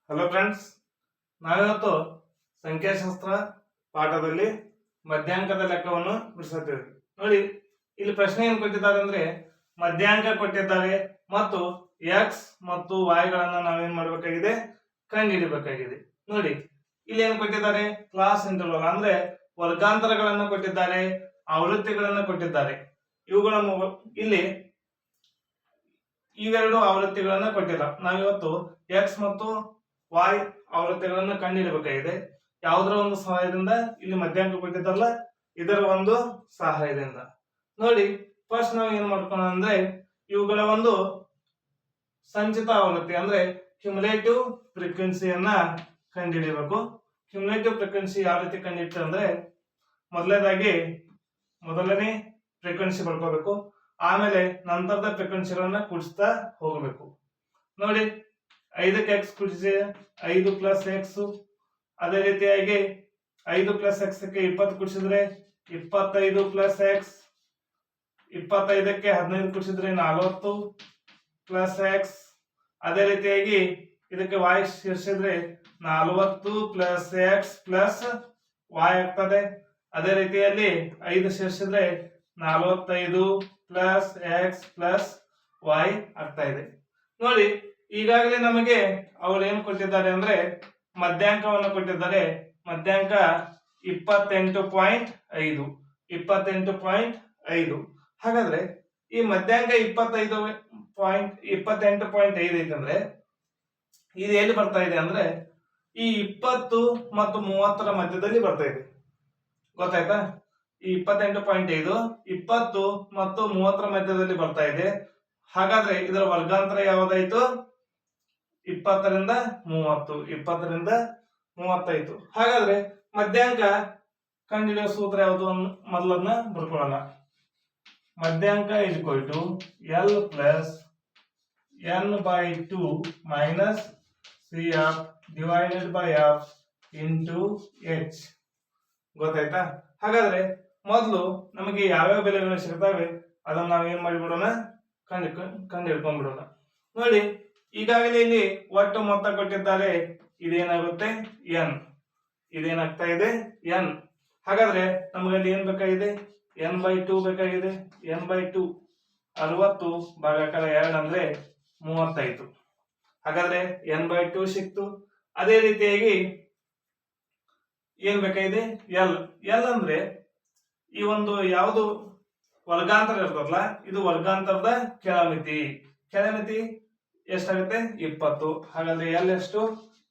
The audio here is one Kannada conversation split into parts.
ಹಲೋ ಫ್ರೆಂಡ್ಸ್, ನಾವಿವತ್ತು ಸಂಖ್ಯಾಶಾಸ್ತ್ರ ಪಾಠದಲ್ಲಿ ಮಧ್ಯಾಂಕದ ಲೆಕ್ಕವನ್ನು ಬಿಡಿಸುತ್ತೇವೆ. ನೋಡಿ, ಇಲ್ಲಿ ಪ್ರಶ್ನೆ ಏನು ಕೊಟ್ಟಿದ್ದಾರೆ ಅಂದ್ರೆ ಮಧ್ಯಾಂಕ ಕೊಟ್ಟಿದ್ದಾರೆ ಮತ್ತು ಎಕ್ಸ್ ಮತ್ತು ವೈ ಗಳನ್ನ ನಾವೇನ್ ಮಾಡಬೇಕಾಗಿದೆ, ಕಂಡುಹಿಡಿಯಬೇಕಾಗಿದೆ. ನೋಡಿ, ಇಲ್ಲಿ ಏನು ಕೊಟ್ಟಿದ್ದಾರೆ, ಕ್ಲಾಸ್ ಇಂಟರ್ವಲ್ ಅಂದ್ರೆ ವರ್ಗಾಂತರಗಳನ್ನು ಕೊಟ್ಟಿದ್ದಾರೆ, ಆವೃತ್ತಿಗಳನ್ನು ಕೊಟ್ಟಿದ್ದಾರೆ. ಇವುಗಳನ್ನು ಇಲ್ಲಿ ಇವೆರಡು ಆವೃತ್ತಿಗಳನ್ನ ಕೊಟ್ಟಿಲ್ಲ. ನಾವಿವತ್ತು ಎಕ್ಸ್ ಮತ್ತು ವಾಯ್ ಆವೃತ್ತಿಗಳನ್ನು ಕಂಡುಹಿಡಬೇಕಾಗಿದೆ. ಯಾವುದರ ಒಂದು ಸಹಾಯದಿಂದ, ಇಲ್ಲಿ ಮಧ್ಯಾಂಕ ಕೊಟ್ಟಿದ್ದಲ್ಲ, ಇದರ ಒಂದು ಸಹಾಯದಿಂದ. ನೋಡಿ, ಫಸ್ಟ್ ನಾವು ಏನ್ ಮಾಡ್ಕೊಳ್ಳೋಣ ಅಂದ್ರೆ ಇವುಗಳ ಒಂದು ಸಂಚಿತ ಆವೃತ್ತಿ ಅಂದ್ರೆ ಕ್ಯುಮುಲೇಟಿವ್ ಫ್ರೀಕ್ವೆನ್ಸಿಯನ್ನ ಕಂಡುಹಿಡಿಯಬೇಕು. ಕ್ಯುಮುಲೇಟಿವ್ ಫ್ರೀಕ್ವೆನ್ಸಿ ಯಾವ ರೀತಿ ಕಂಡುಹಿಡ್ತೇವೆ ಅಂದ್ರೆ ಮೊದಲನೇ ಫ್ರೀಕ್ವೆನ್ಸಿ ಬರ್ಕೋಬೇಕು, ಆಮೇಲೆ ನಂತರದ ಫ್ರೀಕ್ವೆನ್ಸಿಗಳನ್ನ ಕೂಡಿಸ್ತಾ ಹೋಗಬೇಕು. ನೋಡಿ, 5ಕ್ಕೆ ಎಕ್ಸ್ ಕೂಡಿಸಿ 5 ಪ್ಲಸ್ ಎಕ್ಸ್, ಅದೇ ರೀತಿಯಾಗಿ 5 ಪ್ಲಸ್ ಎಕ್ಸ್ 20 ಕೂಡಿಸಿದ್ರೆ 25 ಪ್ಲಸ್ ಎಕ್ಸ್, 25ಕ್ಕೆ 15 ಕೂಡಿಸಿದ್ರೆ 40 ಪ್ಲಸ್ ಎಕ್ಸ್, ಅದೇ ರೀತಿಯಾಗಿ ಇದಕ್ಕೆ ವಾಯ್ ಸೇರಿಸಿದ್ರೆ 40 ಪ್ಲಸ್ ಎಕ್ಸ್ ಪ್ಲಸ್ ವಾಯ್ ಆಗ್ತದೆ. ಅದೇ ರೀತಿಯಲ್ಲಿ 5 ಸೇರಿಸಿದ್ರೆ 45 ಪ್ಲಸ್ ಎಕ್ಸ್ ಪ್ಲಸ್ ವಾಯ್ ಆಗ್ತಾ ಇದೆ. ನೋಡಿ, ಈಗಾಗಲೇ ನಮಗೆ ಅವರು ಏನು ಕೊಟ್ಟಿದ್ದಾರೆ ಅಂದ್ರೆ ಮಧ್ಯಾಂಕವನ್ನು ಕೊಟ್ಟಿದ್ದಾರೆ. ಮಧ್ಯಾಂಕ 28.5 28.5. ಹಾಗಾದ್ರೆ ಈ ಮಧ್ಯಾಂಕ 28.5 ಐತಂದ್ರೆ ಇದು ಎಲ್ಲಿ ಬರ್ತಾ ಇದೆ ಅಂದ್ರೆ ಈ 20 ಮತ್ತು 30ರ ಮಧ್ಯದಲ್ಲಿ ಬರ್ತಾ ಇದೆ. ಗೊತ್ತಾಯ್ತಾ? ಈ 28.5 20 ಮತ್ತು 30ರ ಮಧ್ಯದಲ್ಲಿ ಬರ್ತಾ ಇದೆ. ಹಾಗಾದ್ರೆ ಇದರ ವರ್ಗಾಂತರ ಯಾವ್ದಾಯ್ತು? 20ರಿಂದ 30, 20ರಿಂದ 35. ಹಾಗಾದ್ರೆ ಮಧ್ಯಾಂಕ ಕಂಡುಹಿಡಿಯುವ ಸೂತ್ರ ಯಾವುದು? ಮೊದಲನ್ನ ಬರ್ಕೊಳ್ಳೋಣ. ಮಧ್ಯಾಂಕ L plus n/2 minus CF divided by F into H. ಗೊತ್ತಾಯ್ತಾ? ಹಾಗಾದ್ರೆ ಮೊದಲು ನಮಗೆ ಯಾವ್ಯಾವ ಬೆಲೆಗಳು ಸಿಗ್ತವೆ ಅದನ್ನ ನಾವು ಏನ್ ಮಾಡಿಬಿಡೋಣ, ಕಂಡು ಹಿಡ್ಕೊಂಡ್ಬಿಡೋಣ. ನೋಡಿ, ಈಗಾಗಲೇ ಇಲ್ಲಿ ಒಟ್ಟು ಮೊತ್ತ ಕೊಟ್ಟಿದ್ದಾರೆ. ಇದೇನಾಗುತ್ತೆ n, ಇದೇನಾಗ್ತಾ ಇದೆ n. ಹಾಗಾದ್ರೆ ನಮಗಲ್ಲಿ ಏನ್ ಬೇಕಾಗಿದೆ? n/2 ಬೇಕಾಗಿದೆ. n/2 60 ಭಾಗಾಕಾರ 2 ಅಂದ್ರೆ 35. ಹಾಗಾದ್ರೆ n/2 ಸಿಕ್ತು. ಅದೇ ರೀತಿಯಾಗಿ ಏನ್ ಬೇಕಾಗಿದೆ? L ಅಂದ್ರೆ ಈ ಒಂದು ಯಾವುದು ವರ್ಗಾಂತರ ಇರ್ತದಲ್ಲ, ಇದು ವರ್ಗಾಂತರದ ಕೆಳಮಿತಿ ಎಷ್ಟಾಗುತ್ತೆ? 20. ಹಾಗಾದ್ರೆ L ಎಷ್ಟು?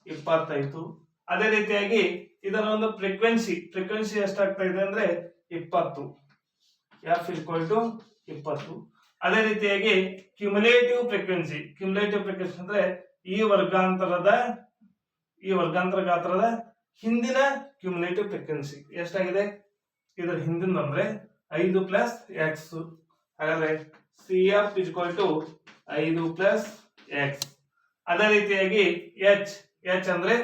25. ಅದೇ ರೀತಿಯಾಗಿ ಇದರ ಒಂದು ಫ್ರೀಕ್ವೆನ್ಸಿ ಎಷ್ಟಾಗ್ತಾ ಇದೆ ಅಂದ್ರೆ 20. F = 20. ಅದೇ ರೀತಿಯಾಗಿ ಕ್ಯುಮುಲೇಟಿವ್ ಫ್ರೀಕ್ವೆನ್ಸಿ ಅಂದ್ರೆ ಈ ವರ್ಗಾಂತರ ಗಾತ್ರದ ಹಿಂದಿನ ಕ್ಯುಮುಲೇಟಿವ್ ಫ್ರೀಕ್ವೆನ್ಸಿ ಎಷ್ಟಾಗಿದೆ? ಇದರ ಹಿಂದಿನ ಅಂದ್ರೆ 5 ಪ್ಲಸ್ ಎಕ್ಸ್. ಹಾಗಾದ್ರೆ CF = 5 ಪ್ಲಸ್ ಎಕ್ಸ್. ಅದೇ ರೀತಿಯಾಗಿ H ಅಂದ್ರೆ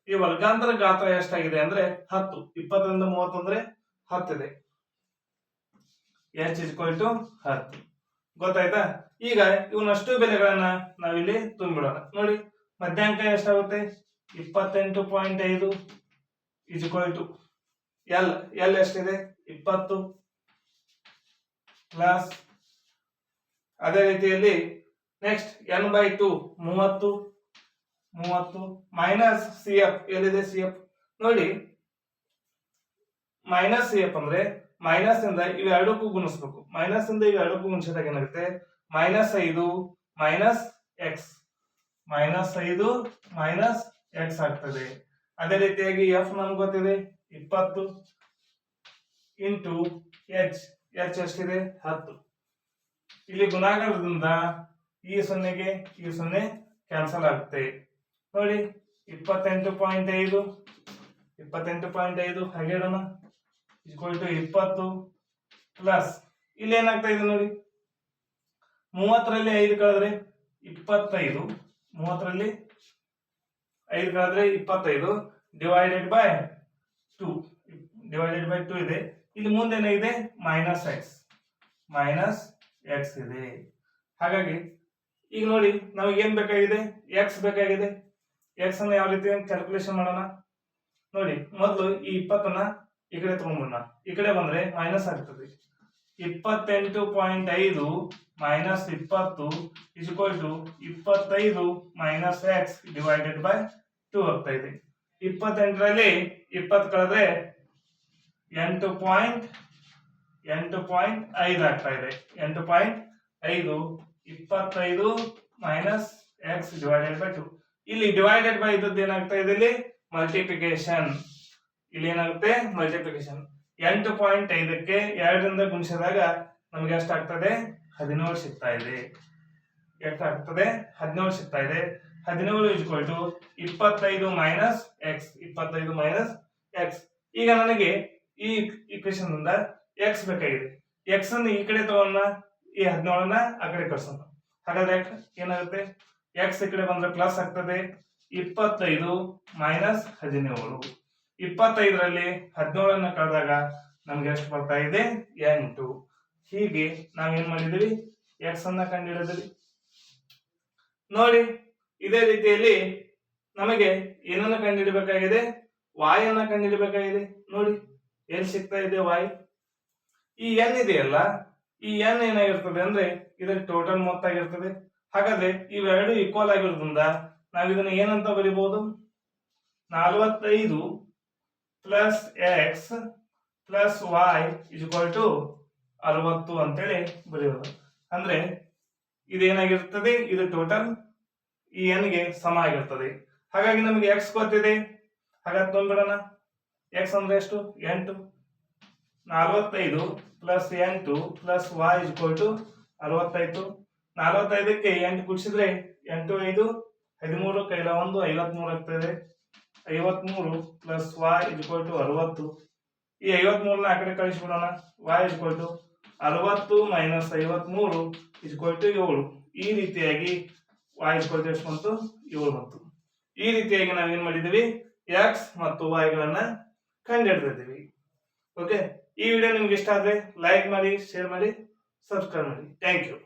ಈ ವರ್ಗಾಂತರ ಗಾತ್ರ ಎಷ್ಟಾಗಿದೆ ಅಂದ್ರೆ 10. 20ರಿಂದ 30 ಅಂದ್ರೆ 10 ಇದೆ. H = 10. ಗೊತ್ತಾಯ್ತಾ? ಈಗ ಇವನಷ್ಟು ಬೆಲೆಗಳನ್ನ ನಾವಿಲ್ಲಿ ತುಂಬಿಡೋಣ. ನೋಡಿ, ಮಧ್ಯಾಂಕ ಎಷ್ಟಾಗುತ್ತೆ? 28.5 L ಎಷ್ಟಿದೆ? 20 ಪ್ಲಸ್, ಅದೇ ರೀತಿಯಲ್ಲಿ ನೆಕ್ಸ್ಟ್ n/2 30 ಮೈನಸ್ CF. ಎಲ್ಲಿದೆ CF? ನೋಡಿ, ಮೈನಸ್ CF ಅಂದ್ರೆ ಮೈನಸ್ ಇಂದ ಇವೆರಡಕ್ಕೂ ಗುಣಿಸ್ಬೇಕು. ಮೈನಸ್ ಇಂದ ಇವೆರಡಕ್ಕೂ ಗುಣಿಸಿದಾಗ ಏನಾಗುತ್ತೆ? -5 ಮೈನಸ್ ಎಕ್ಸ್, -5 ಮೈನಸ್ ಎಕ್ಸ್ ಆಗ್ತದೆ. ಅದೇ ರೀತಿಯಾಗಿ F ನಮ್ಗೆ ಗೊತ್ತಿದೆ 20 ಇಂಟು H ಎಷ್ಟಿದೆ? 10. ಇಲ್ಲಿ ಗುಣಾಕಾರದಿಂದ ಈ 0ಗೆ ಈ 0 ಕ್ಯಾನ್ಸಲ್ ಆಗುತ್ತೆ. ನೋಡಿ, 28.5 ಹಾಗೆ ಇಡೋಣ =20 ಪ್ಲಸ್ ಇಲ್ಲಿ ಏನಾಗ್ತಾ ಇದೆ ನೋಡಿ, 30ರಲ್ಲಿ 5 ಕಳೆದ್ರೆ 25, 30ರಲ್ಲಿ 5 ಕಳೆದ್ರೆ 25 ಡಿವೈಡೆಡ್ ಬೈ 2 ಇದೆ. ಇಲ್ಲಿ ಮುಂದೆ ಏನಿದೆ? ಮೈನಸ್ ಎಕ್ಸ್ ಇದೆ. ಹಾಗಾಗಿ ಈಗ ನೋಡಿ, ನಮಗೆ ಏನ್ ಬೇಕಾಗಿದೆ? ಎಕ್ಸ್ ಬೇಕಾಗಿದೆ. ಎಕ್ಸ್ ಅನ್ನ ಯಾವ ರೀತಿ ಕ್ಯಾಲ್ಕುಲೇಷನ್ ಮಾಡೋಣ ನೋಡಿ. ಮೊದಲು ಈ 20ನ್ನ ಈ ಕಡೆ ತಗೊಂಡ್ಬಿಡೋಣ. ಈ ಕಡೆ ಬಂದ್ರೆ ಮೈನಸ್ ಆಗ್ತದೆ. 28.5 minus 20 is equal to 25 minus x divided by 2 ಆಗ್ತಾ ಇದೆ. 28ರಲ್ಲಿ 20 ಕಳೆದ್ರೆ 8.5 ಆಗ್ತಾ ಇದೆ. 8.5 25 ಮೈನಸ್ ಎಕ್ಸ್ ಡಿವೈಡೆಡ್ ಬೈ 2. ಇಲ್ಲಿ ಡಿವೈಡೆಡ್ ಬೈ ಇದ್ದದ್ದು ಏನಾಗ್ತಾ ಇದೆ, ಇಲ್ಲಿ ಮಲ್ಟಿಪ್ಲಿಕೇಶನ್. ಇಲ್ಲಿ ಏನಾಗುತ್ತೆ ಮಲ್ಟಿಪ್ಲಿಕೇಶನ್. 8.5ಕ್ಕೆ 2ರಿಂದ ಗುಣಿಸಿದಾಗ ನಮಗೆ ಎಷ್ಟಾಗ್ತದೆ 17 ಸಿಗ್ತಾ ಇದೆ. ಎಷ್ಟಾಗ್ತದೆ 17 ಸಿಗ್ತಾ ಇದೆ. 17 is equal to 25 minus x. 25 minus x. ಈಗ ನನಗೆ ಈ ಇಕ್ವೇಶನ್ ಇಂದ ಎಕ್ಸ್ ಬೇಕಾಗಿದೆ. ಎಕ್ಸ್ ಅನ್ನು ಈ ಕಡೆ ತಗೊಂಡ, ಈ 17ನ್ನ ಆ ಕಡೆ ಕಳ್ಸೋಣ. ಹಾಗಾದ್ರೆ ಏನಾಗುತ್ತೆ, ಎಕ್ಸ್ ಈ ಕಡೆ ಬಂದ್ರೆ ಪ್ಲಸ್ ಆಗ್ತದೆ. 25 ಮೈನಸ್ 17. 25ರಲ್ಲಿ 17ನ್ನ ಕಳೆದಾಗ ನಮ್ಗೆ ಎಷ್ಟು ಬರ್ತಾ ಇದೆ 8. ಹೀಗೆ ನಾವೇನ್ ಮಾಡಿದ್ವಿ, ಎಕ್ಸ್ ಅನ್ನ ಕಂಡುಹಿಡಿದ್ವಿ. ನೋಡಿ, ಇದೇ ರೀತಿಯಲ್ಲಿ ನಮಗೆ ಏನನ್ನ ಕಂಡುಹಿಡಬೇಕಾಗಿದೆ, ವಾಯ್ ಅನ್ನ ಕಂಡುಹಿಡಬೇಕಾಗಿದೆ. ನೋಡಿ ಎಲ್ಲಿ ಸಿಗ್ತಾ ಇದೆ ವಾಯ್. ಈ ಎನ್ ಇದೆಯಲ್ಲ, ಈ ಎನ್ ಏನಾಗಿರ್ತದೆ ಅಂದ್ರೆ ಇದರ ಟೋಟಲ್ ಮೊತ್ತ ಆಗಿರ್ತದೆ. ಹಾಗಾದ್ರೆ ಇವೆರಡು ಈಕ್ವಲ್ ಆಗಿರೋದ್ರಿಂದ ನಾವು ಇದನ್ನ ಏನಂತ ಬರೀಬಹುದು, 45 plus x plus Y is equal to 60 ಅಂತೇಳಿ ಬರೆಯೋದು. ಅಂದ್ರೆ ಇದೇನಾಗಿರ್ತದೆ, ಇದು ಟೋಟಲ್ ಈ ಎನ್ಗೆ ಸಮ ಆಗಿರ್ತದೆ. ಹಾಗಾಗಿ ನಮಗೆ ಎಕ್ಸ್ ಗೊತ್ತಿದೆ. ಹಾಗಾದ್ರೆ ತೊಗೊಂಡ್ಬಿಡೋಣ. ಎಕ್ಸ್ ಅಂದ್ರೆ ಎಷ್ಟು 8. 45 plus 8 plus Y is equal to 65. 45ಕ್ಕೆ 8 ಕೂಡಿಸಿದ್ರೆ 8 5 13 ಕೈಲ 1 53 ಆಗ್ತದೆ. 53 plus Y is equal to 60. ಈ 53ನ ಆ ಕಡೆ ಕಳಿಸ್ಬಿಡೋಣ. Y is equal to 60 minus 53 is equal to 7. ಈ ರೀತಿಯಾಗಿ ವೈ ಇಸ್ ಈಕ್ವಲ್ ಟು ಎಷ್ಟು ಬಂತು, 7 ಬಂತು. ಈ ರೀತಿಯಾಗಿ ನಾವೇನ್ ಮಾಡಿದೀವಿ, ಎಕ್ಸ್ ಮತ್ತು ವೈ ಗಳನ್ನ ಕಂಡುಹಿಡಿದಿದ್ದೀವಿ. ಓಕೆ, ಈ ವಿಡಿಯೋ ನಿಮ್ಗೆ ಇಷ್ಟ ಆದ್ರೆ ಲೈಕ್ ಮಾಡಿ, ಶೇರ್ ಮಾಡಿ, ಸಬ್ಸ್ಕ್ರೈಬ್ ಮಾಡಿ. Thank you.